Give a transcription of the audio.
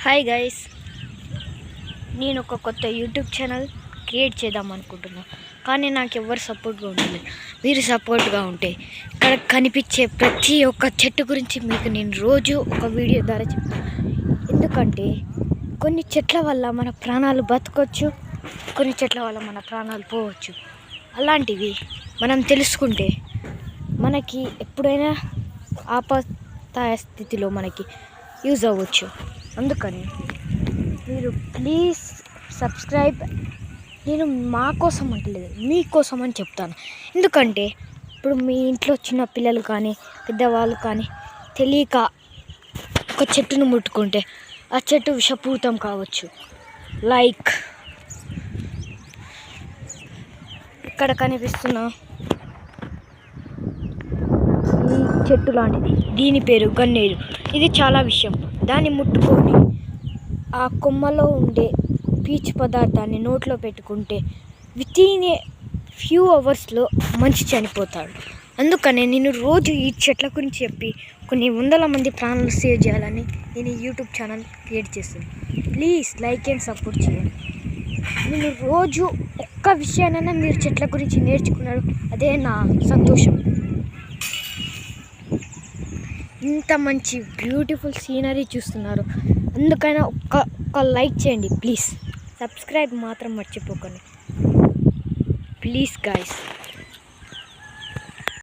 Hi guys, నేను ఒక కొత్త యూట్యూబ్ ఛానల్ క్రియేట్ చేద్దాం అనుకుంటున్నా. కానీ నాకు ఎవరు సపోర్ట్గా ఉండలేదు. మీరు సపోర్ట్గా ఉంటే ఇక్కడ కనిపించే ప్రతి ఒక్క చెట్టు గురించి మీకు నేను రోజు ఒక వీడియో ద్వారా చెప్తాను. ఎందుకంటే కొన్ని చెట్ల వల్ల మన ప్రాణాలు బతకొచ్చు, కొన్ని చెట్ల వల్ల మన ప్రాణాలు పోవచ్చు. అలాంటివి మనం తెలుసుకుంటే మనకి ఎప్పుడైనా ఆపత్కాయ స్థితిలో మనకి యూజ్ అవ్వచ్చు. అందుకని మీరు ప్లీజ్ సబ్స్క్రైబ్. నేను మా కోసం అంటలేదు, మీకోసం అని చెప్తాను. ఎందుకంటే ఇప్పుడు మీ ఇంట్లో చిన్న పిల్లలు కానీ పెద్దవాళ్ళు కానీ తెలియక ఒక చెట్టును ముట్టుకుంటే ఆ చెట్టు విషపూరితం కావచ్చు. లైక్ ఇక్కడ కనిపిస్తున్న ఈ చెట్టు లాంటిది, దీని పేరు గన్నేరు. ఇది చాలా విషయం. దాన్ని ముట్టుకొని ఆ కొమ్మలో ఉండే పీచు పదార్థాన్ని నోట్లో పెట్టుకుంటే వితిన్ ఏ ఫ్యూ అవర్స్లో మనిషి చనిపోతాడు. అందుకనే నేను రోజు ఈ చెట్ల గురించి చెప్పి కొన్ని వందల మంది ప్రాణాలు సేవ్ చేయాలని నేను యూట్యూబ్ ఛానల్ క్రియేట్ చేస్తాను. ప్లీజ్ లైక్ అండ్ సపోర్ట్ చేయండి. నేను రోజు ఒక్క విషయానైనా మీరు చెట్ల గురించి నేర్చుకున్నారు, అదే నా సంతోషం. ఇంత మంచి బ్యూటిఫుల్ సీనరీ చూస్తున్నారు, అందుకైనా ఒక్క లైక్ చేయండి ప్లీజ్. సబ్స్క్రైబ్ మాత్రం మర్చిపోకండి ప్లీజ్ గాయస్.